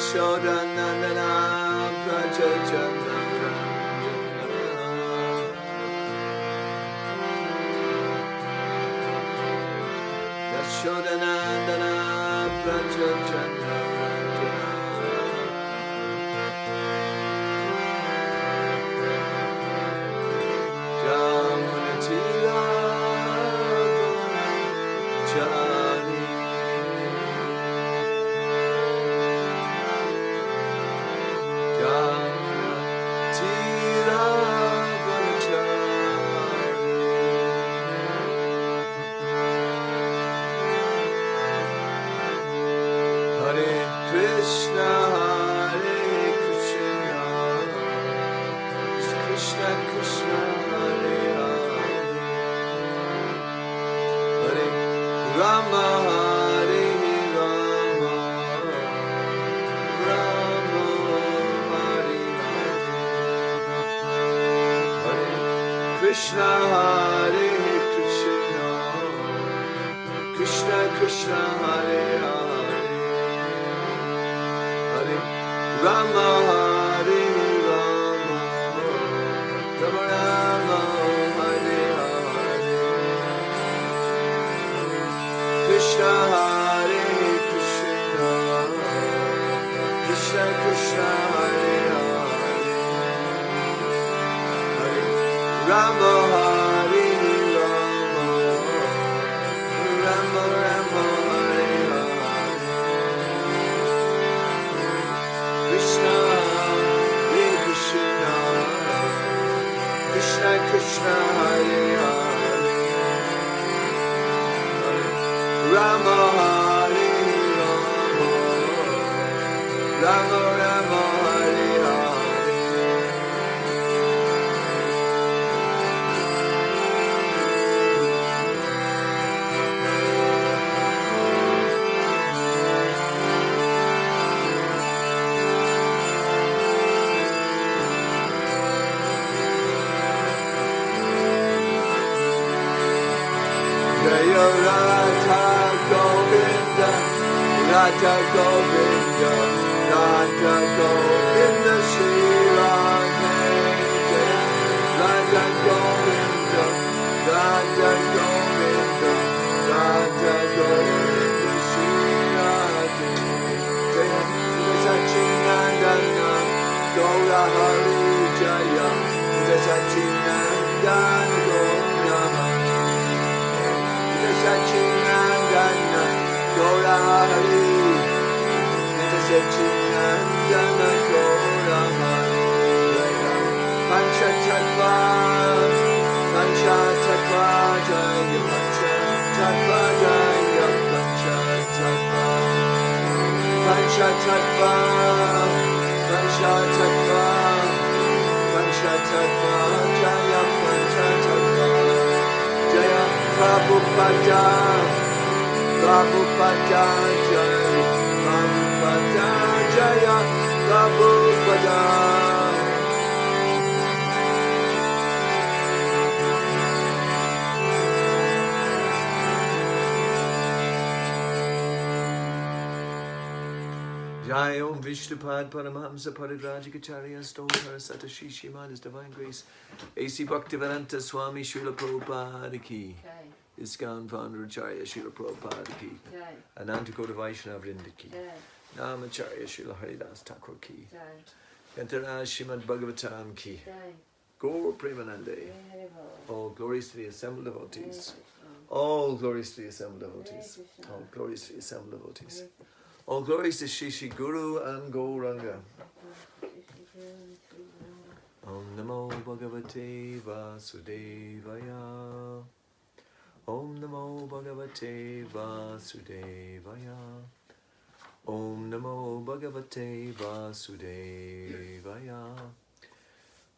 Yashodanandana Prajajana Yashodanandana Prajajana Jamunatila Jani Jamunatila Hare Krishna, Hare Krishna, Krishna Krishna, Hare Hare, Hare Rama, Hare Rama, Rama Hare Hare, Hare Krishna, Hare Krishna, Krishna Krishna, Hare Hare. Rama Hare Rama, Rama Rama Hare Hare, Krishna Hare Krishna, Krishna Krishna Hare Hare, Hare Rama Hare Rama, Rama Rama Hare Hare, Krishna Hare Krishna, Krishna Krishna Hare Hare, Rama Hare Rama, Rama Rama Hare Hare. Jaya Radha Govinda, Radha Govinda, Radha Govinda, Shri Radhe Jaya, Radha Govinda, Radha Govinda, Radha Govinda, Shri Radhe Jaya, Sachinandana, Gaura Hari Jaya, Sachinandana, Gaura Hari. Sachinandana Gaura Hari, Sachinandana Gaura Hari, Panchatattva, Panchatattva Jaya, Panchatattva Jaya, Panchatattva, Panchatattva, Panchatattva, Panchatattva Jaya, Panchatattva Jaya. Prabhupada, Prabhupada Jaya, Prabhupada Jaya, Prabhupada. Jai Om Vishnupad Paramahamsa Parivrajikacharya Stolhara Satashishi Man His Divine Grace A.C. Bhaktivedanta Swami Srila Prabhupada Ki. ISKCON founder Acharya Srila Prabhupada Ki. Anantakota Vaishnava Vrinda Ki. Namacharya Srila Haridas Thakur Ki. Yantaraj Srimad Bhagavatam Ki. Gaur Premanande. All glories to the assembled devotees. All glories to the assembled devotees. All glories to the assembled devotees. All glories to Shri Guru and Gauranga. Om Namo Bhagavate Vasudevaya. Om Namo Bhagavate Vasudevaya. Om Namo Bhagavate Vasudevaya.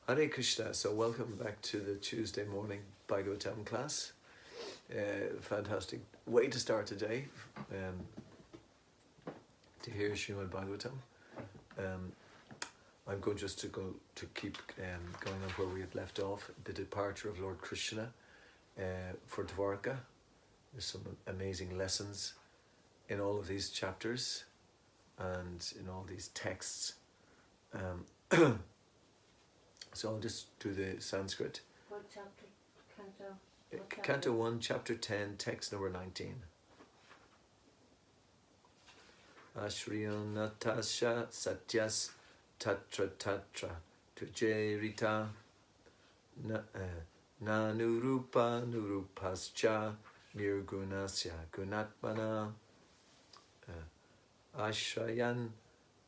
Hare Krishna. So welcome back to the Tuesday morning Bhagavatam class. Fantastic way to start today. To hear Srimad Bhagavatam. I'm going just to keep going on where we had left off, the departure of Lord Kṛṣṇa for Dwarka. There's some amazing lessons in all of these chapters. and in all these texts. So I'll just do the Sanskrit. What chapter? Canto? Canto 1, chapter 10, text number 19. Ashriyan natasha satyas tatra tatra tujerita nanurupa nurupascha nirgunasya gunatmana ashrayan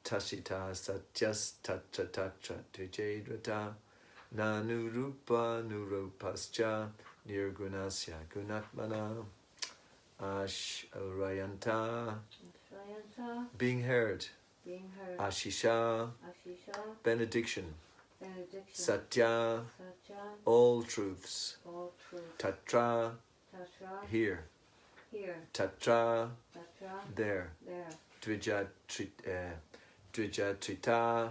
tashita satyas tatra tatra tujerita nanurupa nurupascha nirgunasya gunatmana ashrayanta being heard, ashisha benediction, satya all truths, tatra here, tatra there, dvijatrita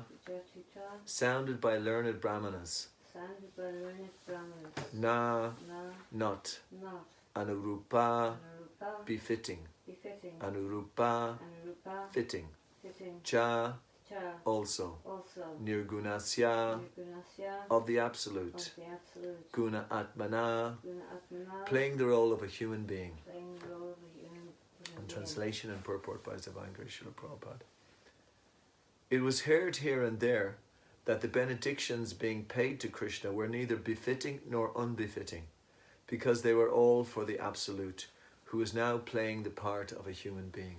sounded by learned brahmanas, na not, anurupa befitting, anurupa fitting, cha also, nirgunasya of the absolute, guna atmana playing the role of a human being. And translation and purport by His Divine Grace Srila Prabhupada. It was heard here and there that the benedictions being paid to Krishna were neither befitting nor unbefitting, because they were all for the Absolute, who is now playing the part of a human being.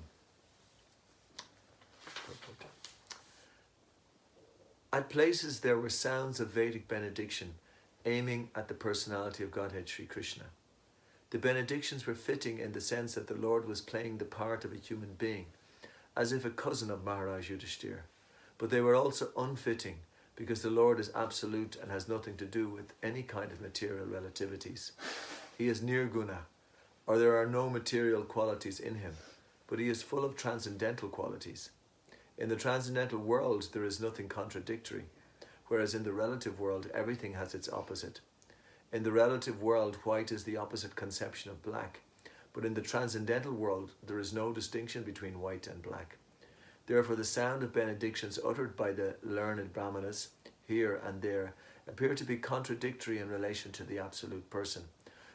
At places there were sounds of Vedic benediction aiming at the personality of Godhead Sri Krishna. The benedictions were fitting in the sense that the Lord was playing the part of a human being, as if a cousin of Maharaj Yudhishthira. But they were also unfitting, because the Lord is absolute and has nothing to do with any kind of material relativities. He is nirguna, or there are no material qualities in him, but he is full of transcendental qualities. In the transcendental world there is nothing contradictory, whereas in the relative world everything has its opposite. In the relative world white is the opposite conception of black, but in the transcendental world there is no distinction between white and black. Therefore the sound of benedictions uttered by the learned brahmanas here and there appear to be contradictory in relation to the absolute person.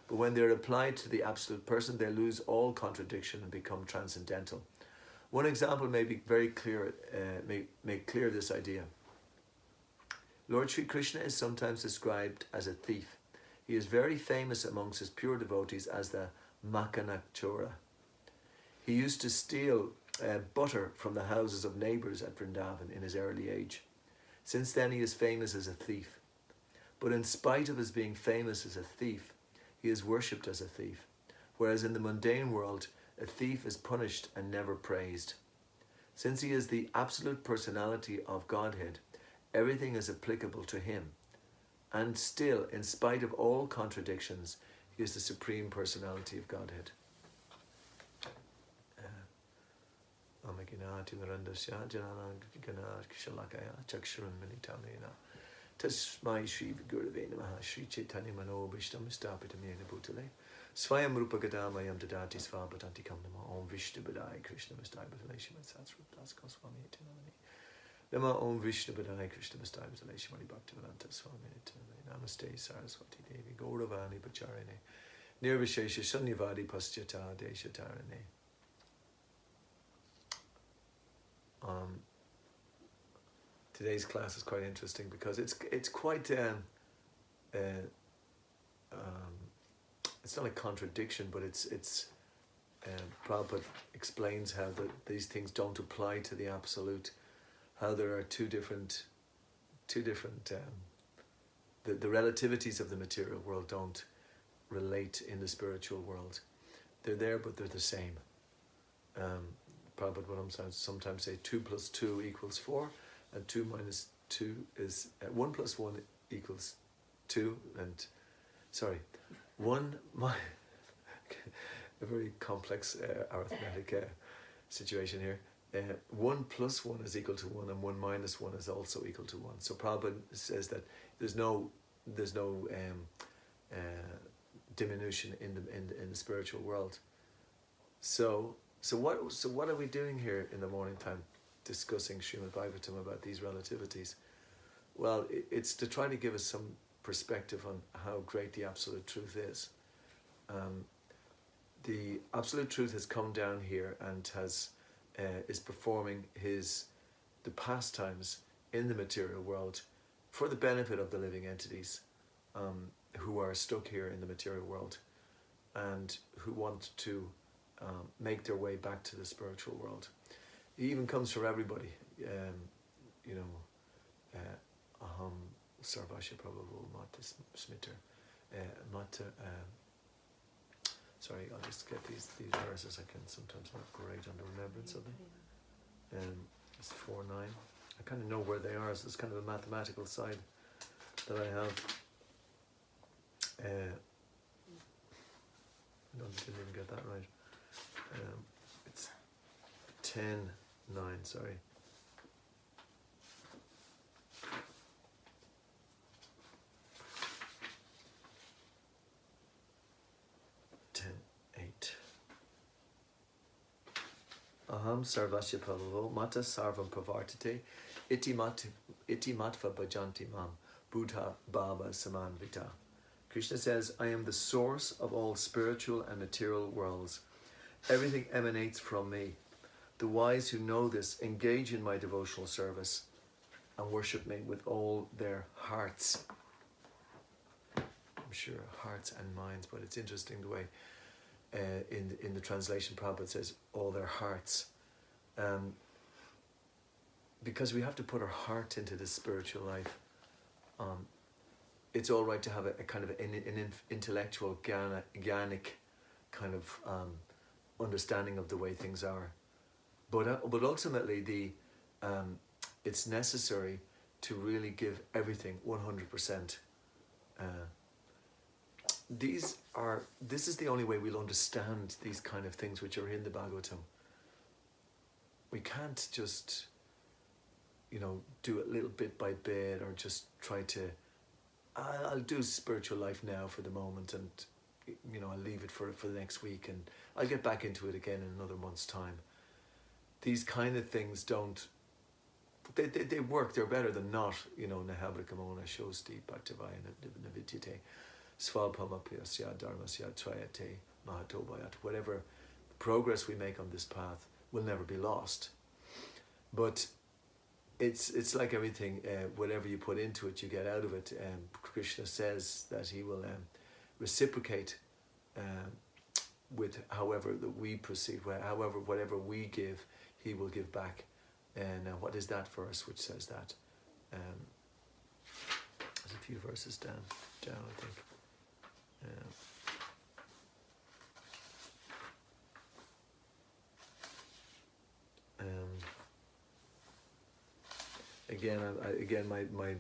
But when they are applied to the absolute person, they lose all contradiction and become transcendental. One example may be very clear, make clear this idea. Lord Sri Krishna is sometimes described as a thief. He is very famous amongst his pure devotees as the Makanakchora. He used to steal butter from the houses of neighbours at Vrindavan in his early age. Since then he is famous as a thief. But in spite of his being famous as a thief, he is worshipped as a thief, whereas in the mundane world, a thief is punished and never praised. Since he is the absolute personality of Godhead, everything is applicable to him. And still, in spite of all contradictions, he is the supreme personality of Godhead. Tasmai Shri Gurave Namaha Shri Chaitanya Mano Vishtam Stapitamena Bhutale Swayam Rupa Gadamayam Dadati Svapatanti Kam Nama Om Vishnu Badai Krishna Vastai Bhataleshima Satsrup Das Goswami Itinamani Nama Om Vishnu Badai Krishna Vastai Bhataleshima Bhaktivedanta Swami Itinamani Namaste Saraswati Devi Gauravani Pacharine Nirvishesha Shanyavadi Paschata Deshatarane. Today's class is quite interesting because it's quite it's not a contradiction, but it's Prabhupada explains how these things don't apply to the absolute, how there are two different the relativities of the material world don't relate in the spiritual world. They're there, but they're the same. Prabhupada would sometimes say 2 + 2 = 4. And 2 - 2 is 1 + 1 = 2, and 1 a very complex arithmetic situation here. 1 + 1 is equal to 1, and 1 - 1 is also equal to 1. So Prabhupada says that there's no diminution in the spiritual world. So what are we doing here in the morning time? discussing Srimad Bhagavatam about these relativities? Well, it's to try to give us some perspective on how great the Absolute Truth is. The Absolute Truth has come down here and is performing the pastimes in the material world for the benefit of the living entities who are stuck here in the material world and who want to make their way back to the spiritual world. He even comes for everybody, aham sarvasya prabhu mata smitter mata. Sorry, I'll just get these verses. I can sometimes not great on the remembrance of them. It's 4:9. I kind of know where they are, so it's kind of a mathematical side that I have. Didn't even get that right. It's 10:9. Sorry. 10:8. Aham sarvasya prabhavo mata sarvam pravartate iti matva bhajanti mam buddha bhava samanvita. Krishna says, I am the source of all spiritual and material worlds. Everything emanates from me. The wise who know this engage in my devotional service and worship me with all their hearts. I'm sure hearts and minds, but it's interesting the way in the translation Prabhupada says all their hearts. Because we have to put our heart into this spiritual life. It's all right to have a kind of an intellectual, jnanic kind of understanding of the way things are. But ultimately, it's necessary to really give everything 100%. This is the only way we'll understand these kind of things which are in the Bhagavatam. We can't just, do it little bit by bit or just try to, I'll do spiritual life now for the moment and, I'll leave it for the next week and I'll get back into it again in another month's time. These kind of things don't, they work, they're better than not, Nahabrakamona Shosti Bhaktivaya Navidyate Svabhamapyasya Dharmasya Trayate Mahatobayat. Whatever progress we make on this path will never be lost. But it's like everything, whatever you put into it, you get out of it. Krishna says that he will reciprocate with however that we proceed, whatever we give, he will give back. And what is that verse which says that? There's a few verses down, I think. Again, my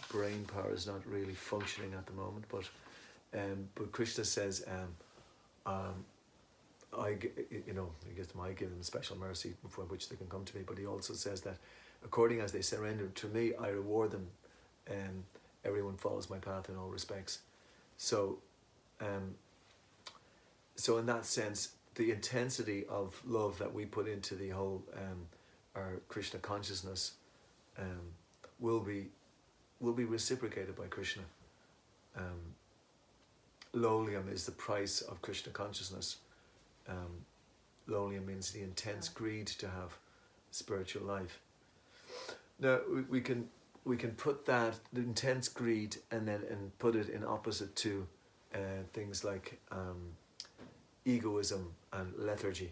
brain power is not really functioning at the moment, but Krishna says, I give them special mercy for which they can come to me, but he also says that according as they surrender to me, I reward them, and everyone follows my path in all respects. So in that sense, the intensity of love that we put into the whole our Krishna consciousness will be reciprocated by Krishna. Lolium is the price of Krishna consciousness. Lolium means the intense greed to have spiritual life. Now we can put that, the intense greed, and put it in opposite to things like egoism and lethargy.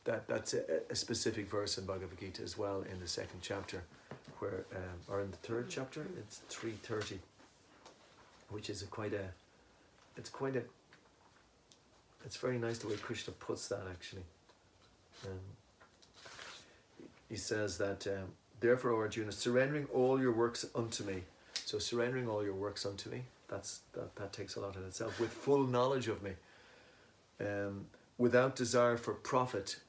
That's a specific verse in Bhagavad Gita as well, in the 2nd chapter, where or in the 3rd chapter, it's 3:30, which is it's very nice the way Krishna puts that actually. He says that therefore, O Arjuna, surrendering all your works unto me. So surrendering all your works unto me, that takes a lot in itself. With full knowledge of me, without desire for profit,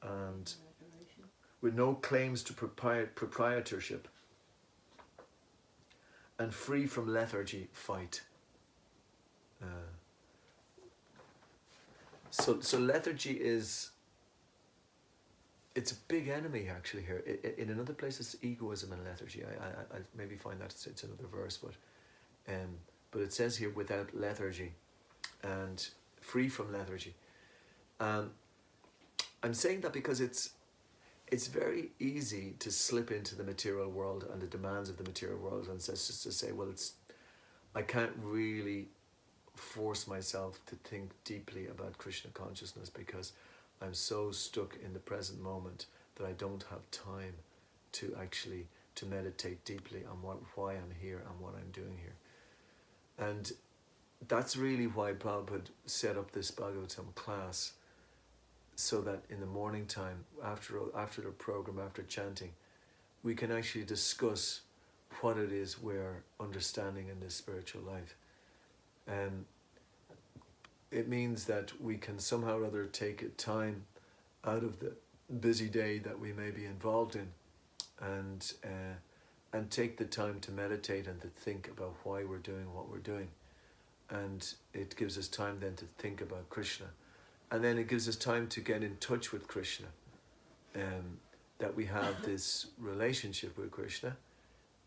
and with no claims to proprietorship, and free from lethargy, fight. So lethargy is it's a big enemy actually here. In another place it's egoism and lethargy. I maybe find that it's another verse, but it says here without lethargy and free from lethargy. I'm saying that because it's very easy to slip into the material world and the demands of the material world, and just to say, well, I can't really force myself to think deeply about Krishna consciousness because I'm so stuck in the present moment that I don't have time to actually to meditate deeply on why I'm here and what I'm doing here. And that's really why Prabhupada set up this Bhagavatam class, so that in the morning time, after the program, after chanting, we can actually discuss what it is we're understanding in this spiritual life. It means that we can somehow or other take a time out of the busy day that we may be involved in, and take the time to meditate and to think about why we're doing what we're doing. And it gives us time then to think about Krishna. And then it gives us time to get in touch with Krishna, that we have this relationship with Krishna,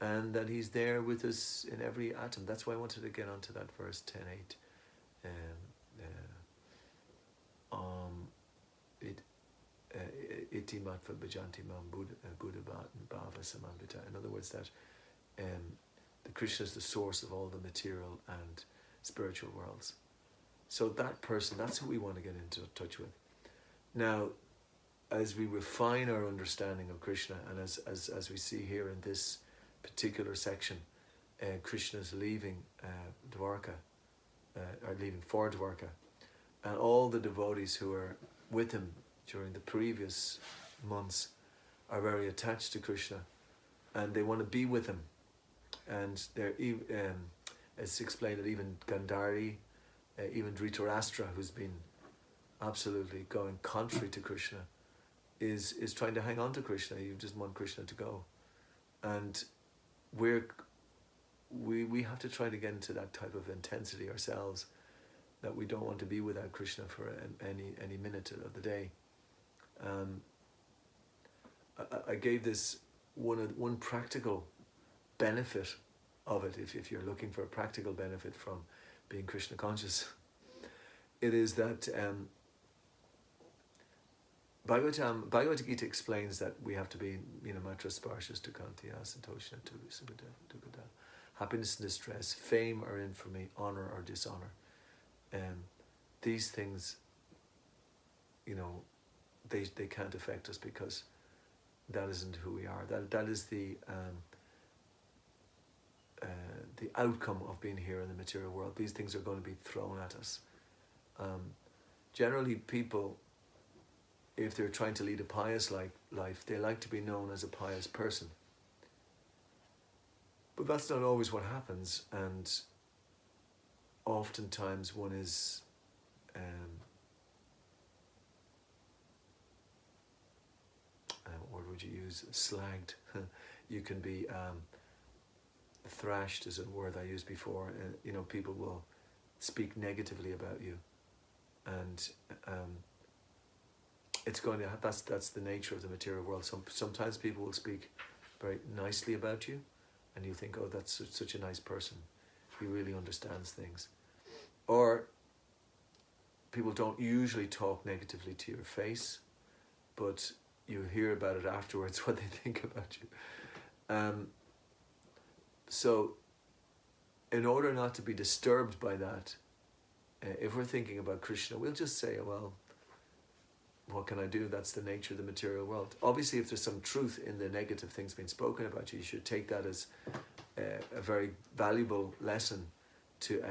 and that he's there with us in every atom. That's why I wanted to get onto that verse 10:8. Iti matva bhajanti mam buddha bhava samambita. In other words, that the Krishna is the source of all the material and spiritual worlds. So that person, that's who we want to get into touch with. Now, as we refine our understanding of Krishna, and as we see here in this particular section, Krishna is leaving Dwarka, or leaving for Dwarka, and all the devotees who are with him during the previous months are very attached to Krishna, and they want to be with him. And they're, it's explained that even Gandhari, even Dhritarashtra, who's been absolutely going contrary to Krishna, is trying to hang on to Krishna. You just want Krishna to go. And we have to try to get into that type of intensity ourselves, that we don't want to be without Krishna for any minute of the day. I gave this one practical benefit of it, if you're looking for a practical benefit from being Krishna conscious. It is that Bhagavad Gita explains that we have to be, matra sparshas to kantiya santoshna to sukada, happiness and distress, fame or infamy, honor or dishonor. These things, they can't affect us because that isn't who we are. That is the outcome of being here in the material world. These things are going to be thrown at us. Generally, people, if they're trying to lead a pious life, they like to be known as a pious person. But that's not always what happens, and oftentimes one is what word would you use? Slagged. You can be thrashed is a word I used before. People will speak negatively about you, and it's going to. That's the nature of the material world. Sometimes people will speak very nicely about you, and you think, oh, that's such a nice person. He really understands things. Or people don't usually talk negatively to your face, but you hear about it afterwards, what they think about you. So in order not to be disturbed by that, if we're thinking about Krishna, we'll just say, well, what can I do? That's the nature of the material world. Obviously, if there's some truth in the negative things being spoken about you, you should take that as a very valuable lesson to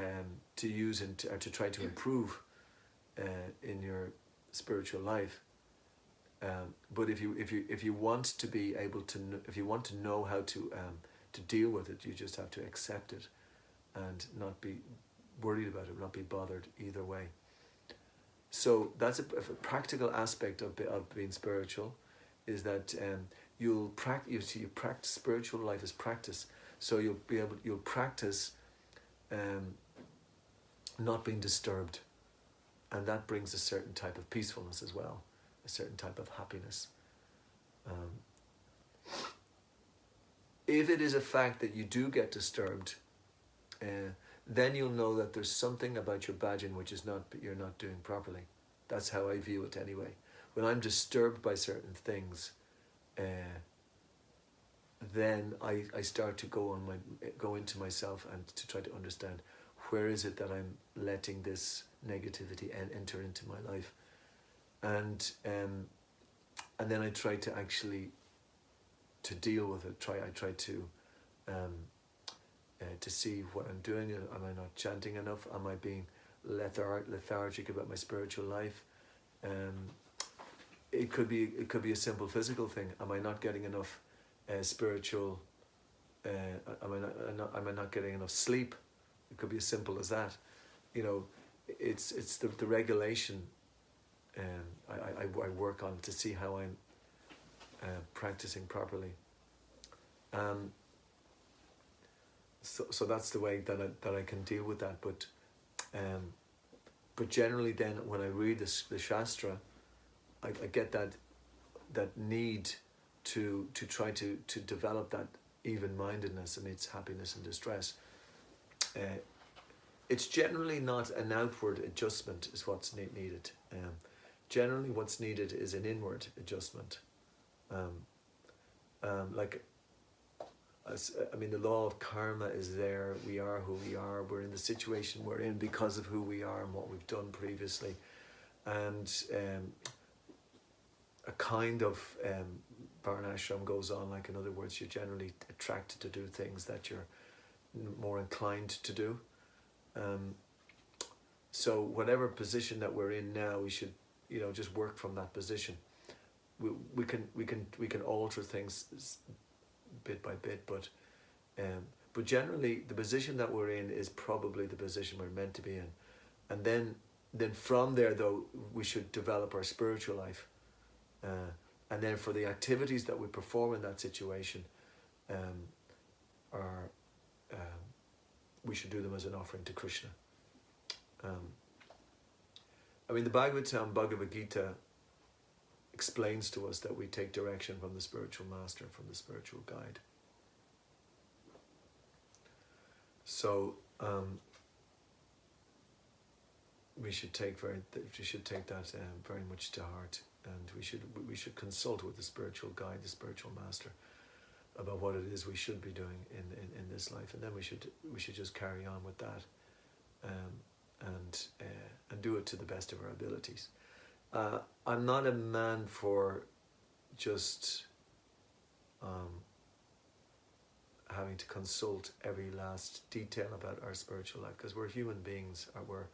use and to try to improve in your spiritual life. But if you want to be able to, if you want to know how to deal with it, you just have to accept it and not be worried about it, not be bothered either way. So that's a practical aspect of being spiritual, is that you'll practice. You practice spiritual life as practice. So you'll practice not being disturbed, and that brings a certain type of peacefulness as well, a certain type of happiness. if it is a fact that you do get disturbed, then you'll know that there's something about your bhajan which is you're not doing properly. That's how I view it anyway. When I'm disturbed by certain things, then I start to go into myself and to try to understand where is it that I'm letting this negativity enter into my life, and then I try to actually to deal with it. I try to see what I'm doing. Am I not chanting enough? Am I being lethargic about my spiritual life? It could be a simple physical thing. Am I not getting enough spiritual? Am I not getting enough sleep? It could be as simple as that. You know, it's the regulation. I work on to see how I'm practicing properly. So that's the way that I can deal with that. But generally, then when I read the Shastra, I get that need to try to develop that even-mindedness amidst happiness and distress. It's generally not an outward adjustment is what's needed. Generally what's needed is an inward adjustment. The law of karma is there. We are who we are. We're in the situation we're in because of who we are and what we've done previously. And a kind of varnashram goes on, like in other words, you're generally attracted to do things that you're more inclined to do. So whatever position that we're in now, we should, just work from that position. We can alter things bit by bit, but generally the position that we're in is probably the position we're meant to be in, and then from there though we should develop our spiritual life, and then for the activities that we perform in that situation, we should do them as an offering to Krishna. The Bhagavatam, Bhagavad Gita explains to us that we take direction from the spiritual master, from the spiritual guide. So we should take that very much to heart, and we should consult with the spiritual guide, the spiritual master, about what it is we should be doing in this life, and then we should just carry on with that, and do it to the best of our abilities. I'm not a man for just having to consult every last detail about our spiritual life, because we're human beings, we're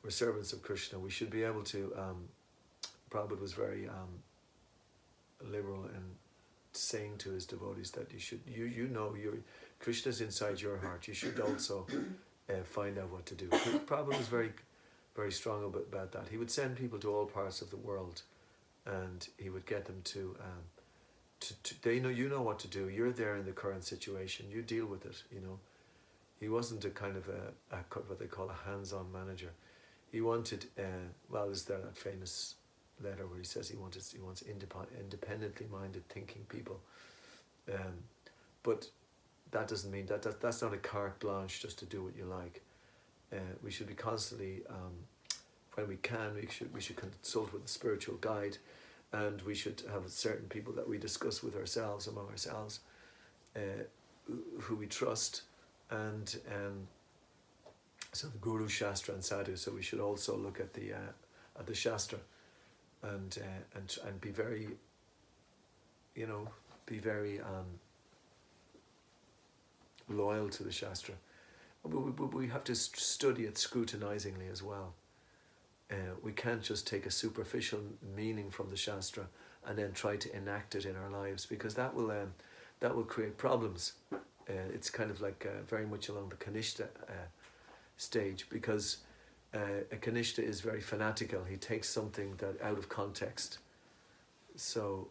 servants of Krishna. We should be able to, Prabhupada was very liberal in saying to his devotees that Krishna's inside your heart. You should also find out what to do. Prabhupada was very, very strong about that. He would send people to all parts of the world, and he would get them to they know, what to do. You're there in the current situation. You deal with it. He wasn't a kind of what they call a hands-on manager. He wanted is there that famous letter where he says he wants independently minded thinking people, but that doesn't mean that's not a carte blanche just to do what you like. We should be constantly, when we can, we should consult with the spiritual guide, and we should have certain people that we discuss with ourselves, among ourselves, who we trust, and so the Guru, Shastra, and Sadhu. So we should also look at the Shastra, and be very, loyal to the Shastra. We have to study it scrutinizingly as well. We can't just take a superficial meaning from the Shastra and then try to enact it in our lives, because that will create problems. It's kind of like very much along the Kanishta stage, because a Kanishta is very fanatical. He takes something that out of context. So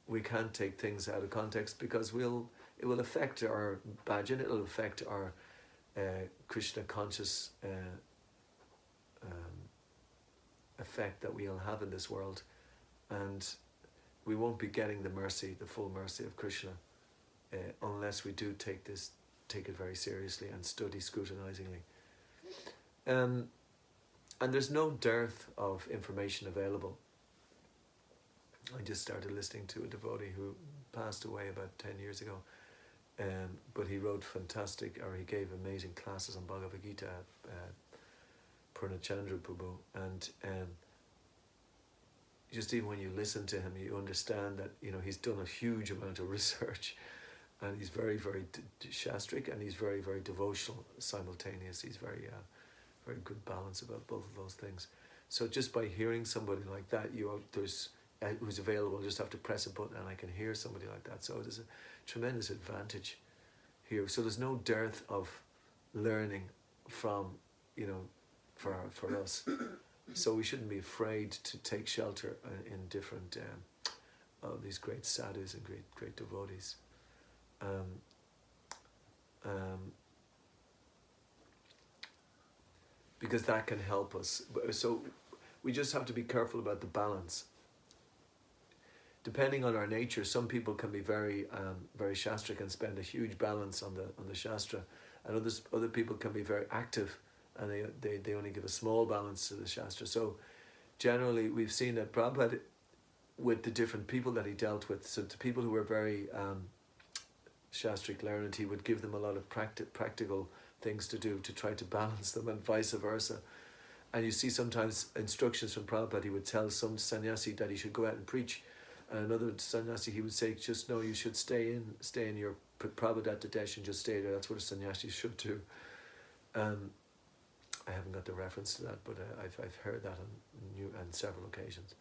we can't take things out of context, because it will affect our bhajan, it will affect our Krishna conscious effect that we'll have in this world, and we won't be getting the full mercy of Krishna unless we do take it very seriously and study scrutinizingly. And there's no dearth of information available. I just started listening to a devotee who passed away about 10 years ago, but he wrote he gave amazing classes on Bhagavad Gita at Purnachandra Prabhu, and just even when you listen to him, you understand that he's done a huge amount of research, and he's very, very shastric, and he's very, very devotional simultaneous. He's very very good balance about both of those things. So just by hearing somebody like that, who's available, just have to press a button and I can hear somebody like that. So there's a tremendous advantage here. So there's no dearth of learning from, for us. So we shouldn't be afraid to take shelter in different of these great sadhus and great devotees. Because that can help us. So we just have to be careful about the balance. Depending on our nature, some people can be very very shastric and spend a huge balance on the shastra, and other people can be very active and they only give a small balance to the shastra. So generally we've seen that Prabhupada, with the different people that he dealt with, so the people who were very shastric learned, he would give them a lot of practical things to do to try to balance them, and vice versa. And you see sometimes instructions from Prabhupada, he would tell some sannyasi that he should go out and preach, and another sannyasi he would say, just no, you should stay in your Prabhupada Desh and just stay there. That's what a sannyasi should do. I haven't got the reference to that, but I've heard that on several occasions.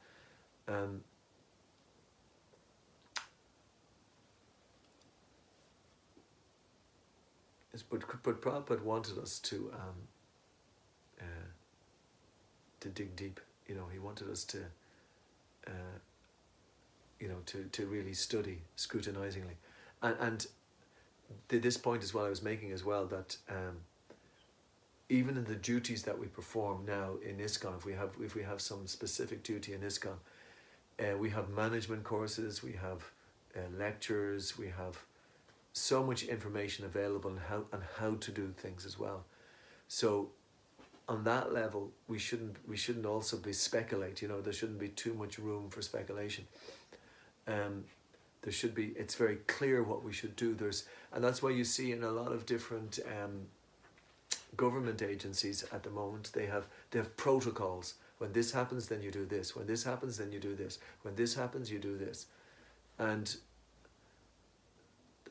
But Prabhupada wanted us to dig deep. He wanted us to to really study scrutinizingly, and this point as well I was making as well, that even in the duties that we perform now in ISKCON, if we have some specific duty in ISKCON, we have management courses, we have lectures, we have so much information available on how to do things as well. So on that level, we shouldn't also be speculate. There shouldn't be too much room for speculation. There should be. It's very clear what we should do. And that's why you see in a lot of different government agencies at the moment, they have protocols. When this happens, then you do this. When this happens, then you do this. When this happens, you do this. And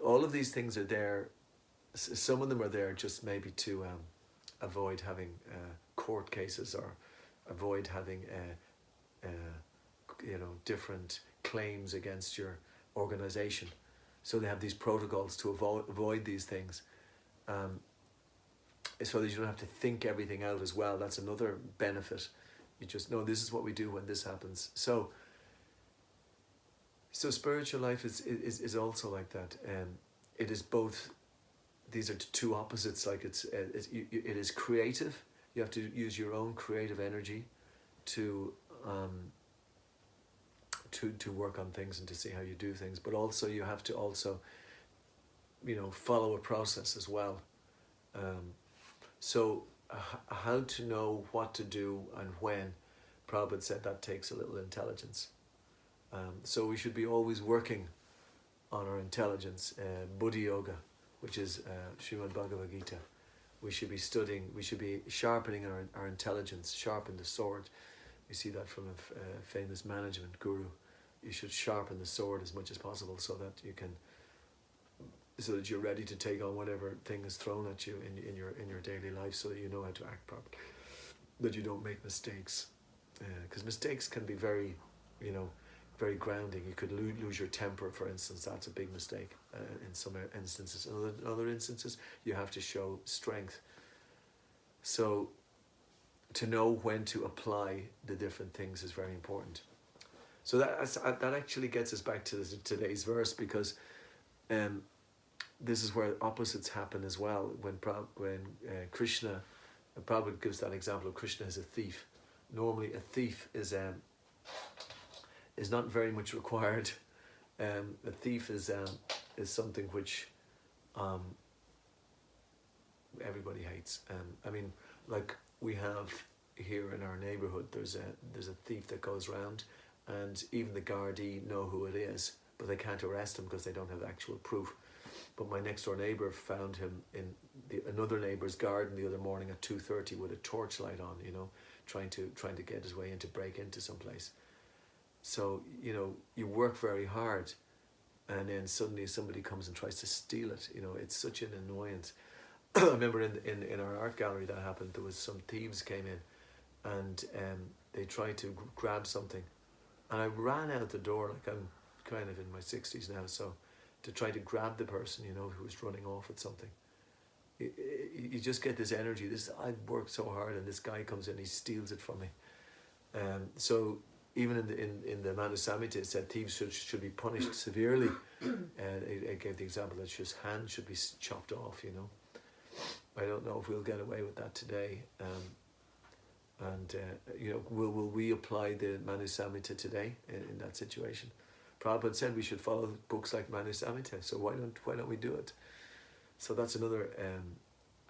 all of these things are there. Some of them are there just maybe to avoid having court cases, or avoid having different claims against your organization. So they have these protocols to avoid these things, so that you don't have to think everything out as well. That's another benefit. You just know this is what we do when this happens. So spiritual life is also like that. It is both. These are two opposites. Like it is creative. You have to use your own creative energy to work on things and to see how you do things. But also you have to follow a process as well. So how to know what to do and when, Prabhupada said that takes a little intelligence. So we should be always working on our intelligence, Buddhi Yoga, which is Srimad Bhagavad Gita. We should be studying, we should be sharpening our intelligence, sharpen the sword. We see that from a famous management guru. You should sharpen the sword as much as possible so that you're ready to take on whatever thing is thrown at you in your daily life, so that you know how to act properly, that you don't make mistakes. Because mistakes can be very, very grounding. You could lose your temper, for instance. That's a big mistake in some instances. In other instances, you have to show strength. So to know when to apply the different things is very important. So that actually gets us back to today's verse, because this is where opposites happen as well. When Krishna, Prabhupada gives that example of Krishna as a thief. Normally a thief is not very much required. A thief is is something which everybody hates. I mean, like we have here in our neighbourhood, there's a thief that goes round, and even the Gardaí know who it is, but they can't arrest him because they don't have actual proof. But my next door neighbour found him in another neighbour's garden the other morning at 2:30 with a torchlight on, you know, trying to get his way in to break into some place. So, you know, you work very hard, and then suddenly somebody comes and tries to steal it. You know, it's such an annoyance. I remember in our art gallery that happened. There was some thieves came in, and they tried to grab something, and I ran out the door, like I'm kind of in my 60s now, so to try to grab the person, you know, who was running off with something. You just get this energy. I've worked so hard, and this guy comes in, he steals it from me. So even in the Manu Samhita, it said thieves should be punished severely. It gave the example that just hands should be chopped off. You know, I don't know if we'll get away with that today. You know, will we apply the Manu Samhita today in that situation? Prabhupada said we should follow books like Manu Samhita, so why don't we do it? So that's another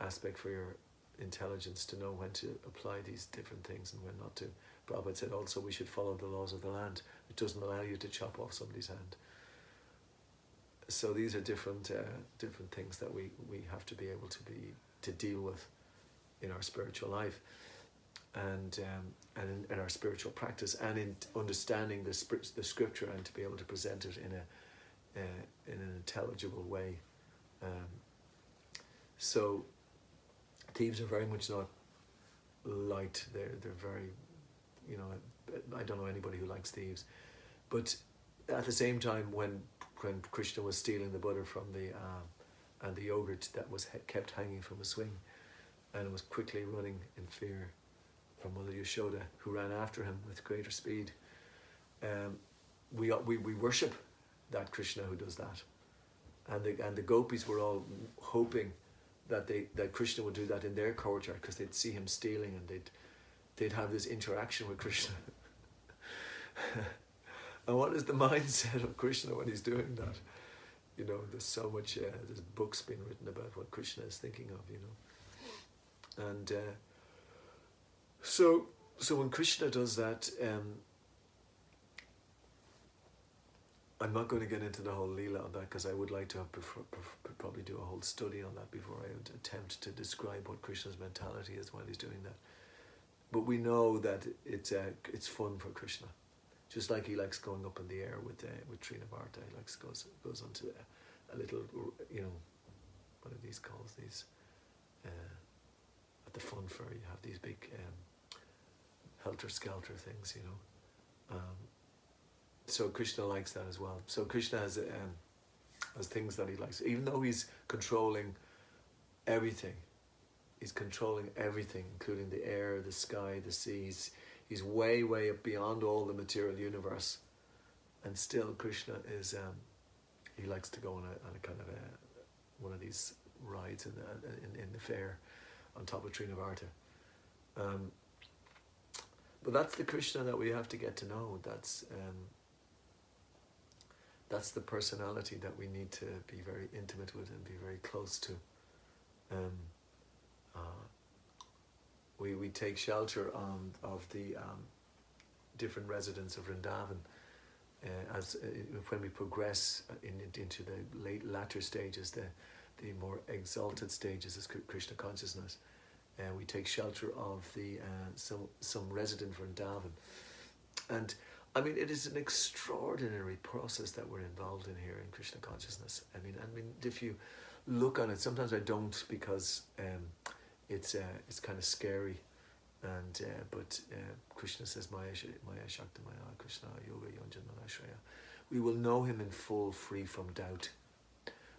aspect for your intelligence, to know when to apply these different things and when not to. Prabhupada said also we should follow the laws of the land. It doesn't allow you to chop off somebody's hand. So these are different things that we have to be able to deal with in our spiritual life, and in our spiritual practice, and in understanding the scripture, and to be able to present it in an intelligible way. So thieves are very much not liked. They're very, you know, I don't know anybody who likes thieves. But at the same time, when Krishna was stealing the butter from and the yogurt that was kept hanging from a swing, and was quickly running in fear from Mother Yashoda, who ran after him with greater speed, we worship that Krishna who does that, and the gopis were all hoping that Krishna would do that in their courtyard, because they'd see him stealing, and they'd have this interaction with Krishna. And what is the mindset of Krishna when he's doing that? You know, there's so much, there's books being written about what Krishna is thinking of, you know. And so when Krishna does that, I'm not going to get into the whole Leela on that, because I would like to probably do a whole study on that before I would attempt to describe what Krishna's mentality is while he's doing that. But we know that it's fun for Krishna, just like he likes going up in the air with Srinavarta. He likes goes onto a little, you know, what are these called? These at the fun fair you have these big helter-skelter things, you know. So Krishna likes that as well. So Krishna has things that he likes, even though he's controlling everything. He's controlling everything, including the air, the sky, the seas. He's way, way up beyond all the material universe, and still Krishna is. He likes to go on a kind of one of these rides in the fair, on top of Srinavarta. But that's the Krishna that we have to get to know. That's the personality that we need to be very intimate with and be very close to. We take shelter of the different residents of Vrindavan as when we progress into the latter stages, the more exalted stages of Krishna consciousness. We take shelter of the some resident Vrindavan, and I mean, it is an extraordinary process that we're involved in here in Krishna consciousness. I mean, if you look on it, sometimes I don't, because it's kind of scary, and but Krishna says Maya Shakti Maya Krishna Yoga Yonjan Shreya. We will know him in full, free from doubt.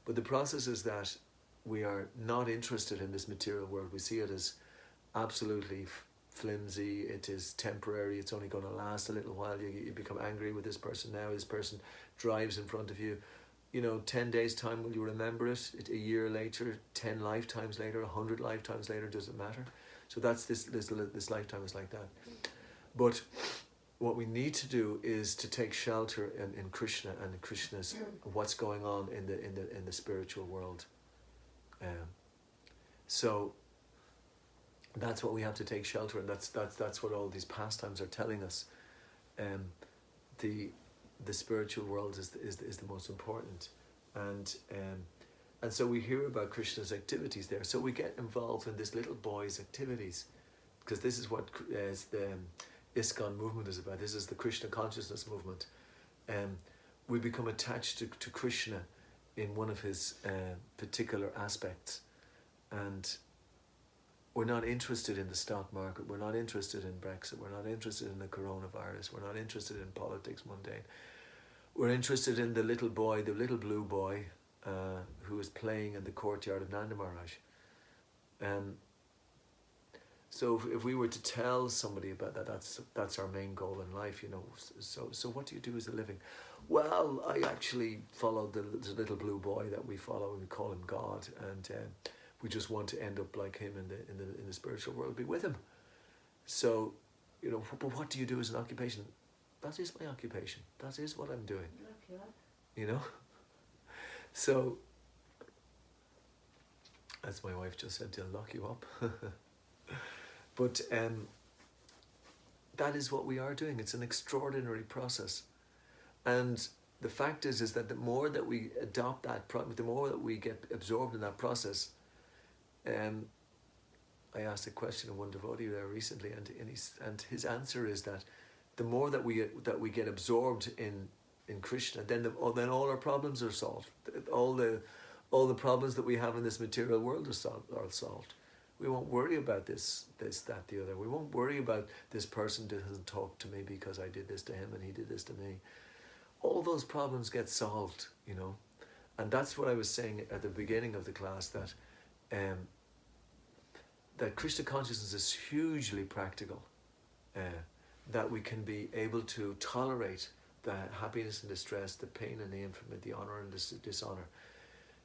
But the process is that we are not interested in this material world. We see it as absolutely flimsy. It is temporary. It's only going to last a little while. You become angry with this person now. This person drives in front of you. You know, 10 days time, will you remember it? A year later, 10 lifetimes later, 100 lifetimes later, does it matter? So that's this lifetime is like that. But what we need to do is to take shelter in Krishna and Krishna's what's going on in the spiritual world. So that's what we have to take shelter in. That's what all these pastimes are telling us. The spiritual world is the most important, and so we hear about Krishna's activities there. So we get involved in this little boy's activities, because this is what the ISKCON movement is about. This is the Krishna consciousness movement. We become attached to Krishna in one of his particular aspects, and we're not interested in the stock market, we're not interested in Brexit, we're not interested in the coronavirus, we're not interested in politics mundane. We're interested in the little boy, the little blue boy, who is playing in the courtyard of Nanda Maharaj. So if we were to tell somebody about that, that's our main goal in life, you know. So what do you do as a living? Well, I actually follow the little blue boy that we follow, and we call him God, and we just want to end up like him in the spiritual world, be with him. So, you know, but what do you do as an occupation? That is my occupation. That is what I'm doing. You know? So, as my wife just said, they'll lock you up. But that is what we are doing. It's an extraordinary process. And the fact is that the more that we adopt that, the more that we get absorbed in that process. I asked a question of one devotee there recently, and his answer is that the more that we get absorbed in Krishna, then all our problems are solved. All the problems that we have in this material world are solved. We won't worry about this, that, the other. We won't worry about this person doesn't talk to me because I did this to him and he did this to me. All those problems get solved, you know. And that's what I was saying at the beginning of the class, that Krishna consciousness is hugely practical. That we can be able to tolerate the happiness and distress, the pain and the infamy, the honor and the dishonor,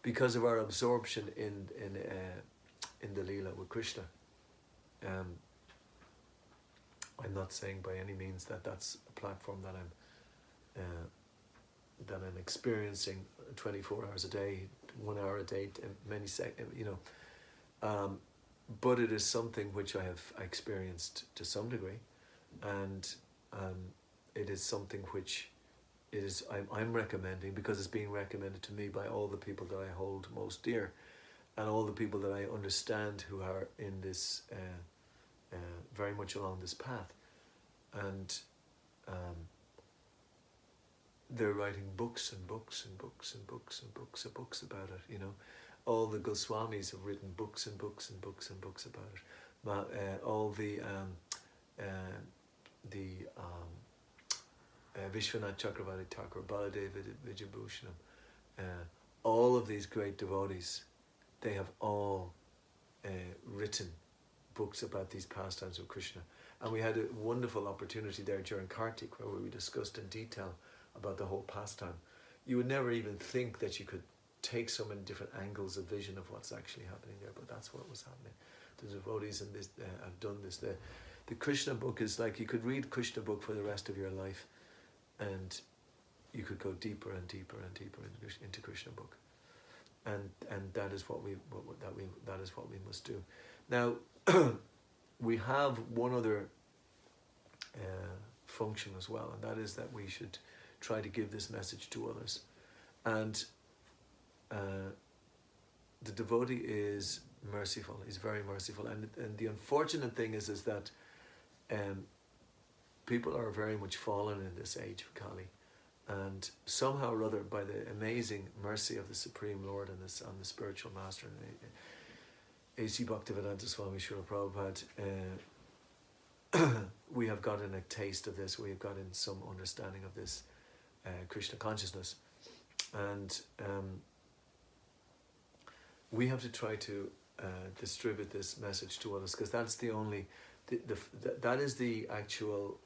because of our absorption in the Leela with Krishna. I'm not saying by any means that that's a platform that I'm experiencing 24 hours a day, 1 hour a day, many seconds, you know. But it is something which I have experienced to some degree, and it is something which I'm recommending, because it's being recommended to me by all the people that I hold most dear, and all the people that I understand who are in this very much along this path, and they're writing books and books and books and books and books and books about it. You know, all the Goswamis have written books and books and books and books about it. All the Vishwanath Chakravarti Thakur, Baladeva Vijayabhushanam, all of these great devotees, they have all written books about these pastimes of Krishna. And we had a wonderful opportunity there during Kartik, where we discussed in detail about the whole pastime. You would never even think that you could take so many different angles of vision of what's actually happening there, but that's what was happening. The devotees in this have done this. The Krishna book is like, you could read Krishna book for the rest of your life, and you could go deeper and deeper and deeper into Krishna book. And that is what we must do. Now, we have one other function as well, and that is that we should try to give this message to others. And the devotee is merciful. He's very merciful, and the unfortunate thing is that people are very much fallen in this age of Kali. And somehow or other, by the amazing mercy of the Supreme Lord and the spiritual master, A.C. Bhaktivedanta Swami Srila Prabhupada, we have gotten a taste of this. We have gotten some understanding of this Krishna consciousness, and we have to try to distribute this message to others, because that's the only, that is the actual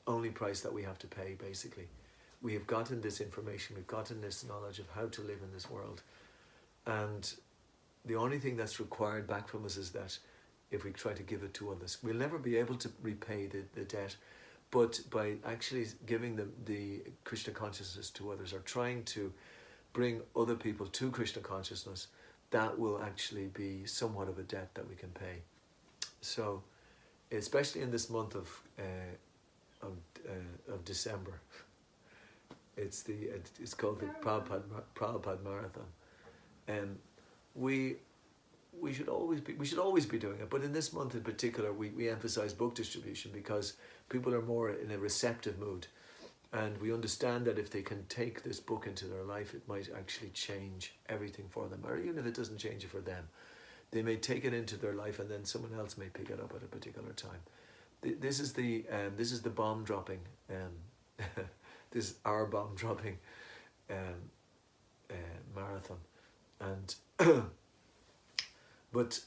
only price that we have to pay. Basically, we have gotten this information, we've gotten this knowledge of how to live in this world, and the only thing that's required back from us is that if we try to give it to others, we'll never be able to repay the debt, but by actually giving them the Krishna consciousness to others, or trying to bring other people to Krishna consciousness, that will actually be somewhat of a debt that we can pay. So, especially in this month of December, it's called the Prabhupada Marathon, and we should always be doing it. But in this month in particular, we emphasize book distribution because people are more in a receptive mood, and we understand that if they can take this book into their life, it might actually change everything for them. Or even if it doesn't change it for them, they may take it into their life, and then someone else may pick it up at a particular time. This is the bomb dropping. This is our bomb dropping marathon, and but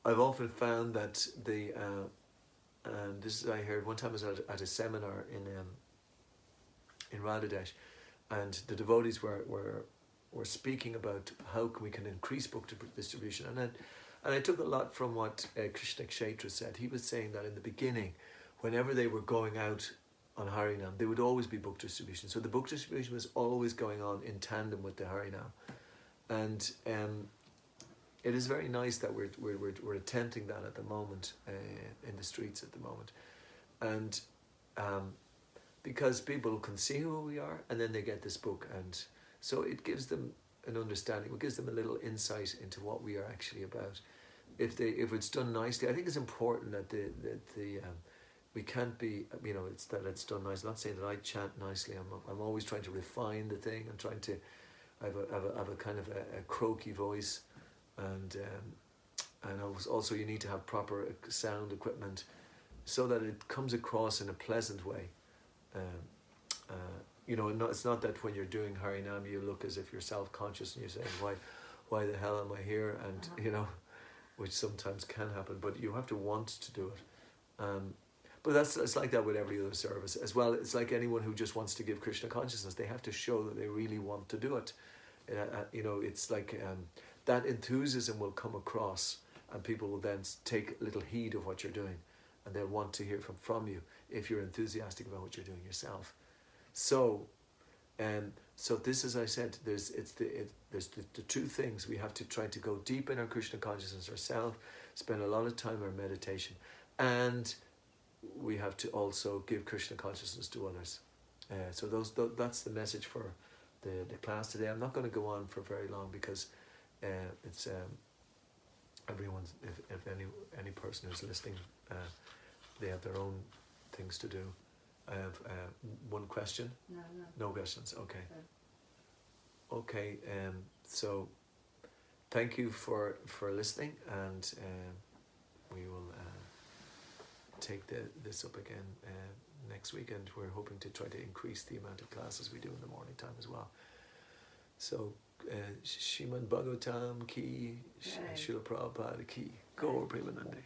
I've often found that and this is, I heard one time I was at a seminar in Radhadesh, and the devotees were speaking about how we can increase book distribution, and I took a lot from what Kṛṣṇa said. He was saying that in the beginning, whenever they were going out on Harinam, there would always be book distribution. So the book distribution was always going on in tandem with the Harinam, and it is very nice that we're attempting that at the moment in the streets at the moment, and because people can see who we are, and then they get this book, and so it gives them an understanding. It gives them a little insight into what we are actually about. If it's done nicely, I think it's important that we can't be, it's that it's done nice. I'm not saying that I chant nicely. I'm always trying to refine the thing. I'm trying to have a kind of a croaky voice, and also you need to have proper sound equipment so that it comes across in a pleasant way. It's not that when you're doing Harinam you look as if you're self-conscious and you're saying why the hell am I here, and which sometimes can happen, but you have to want to do it. But it's like that with every other service as well. It's like anyone who just wants to give Krishna consciousness, they have to show that they really want to do it. It's like that enthusiasm will come across, and people will then take little heed of what you're doing, and they'll want to hear from you if you're enthusiastic about what you're doing yourself. So this, as I said, there's the two things. We have to try to go deep in our Krishna consciousness ourselves, spend a lot of time in our meditation, and we have to also give Krishna consciousness to others. So that's the message for the class today. I'm not going to go on for very long because it's everyone's, if any person who's listening, they have their own things to do. I have one question. No questions. Okay. Okay. So thank you for listening, and we will take this up again next week, and we're hoping to try to increase the amount of classes we do in the morning time as well. So Srimad Bhagavatam ki, Srila Prabhupada ki, Gaur Premanande.